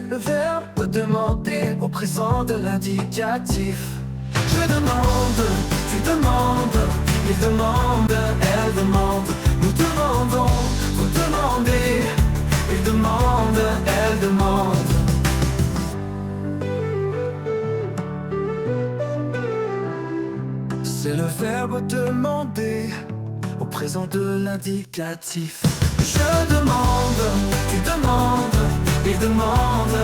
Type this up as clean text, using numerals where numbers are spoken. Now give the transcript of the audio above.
Le verbe demander au présent de l'indicatif. Je demande, tu demandes, il demande, elle demande, nous demandons, vous demandez, il demande, elle demande. C'est le verbe demander au présent de l'indicatif. Je demande, tu demandes, il demande,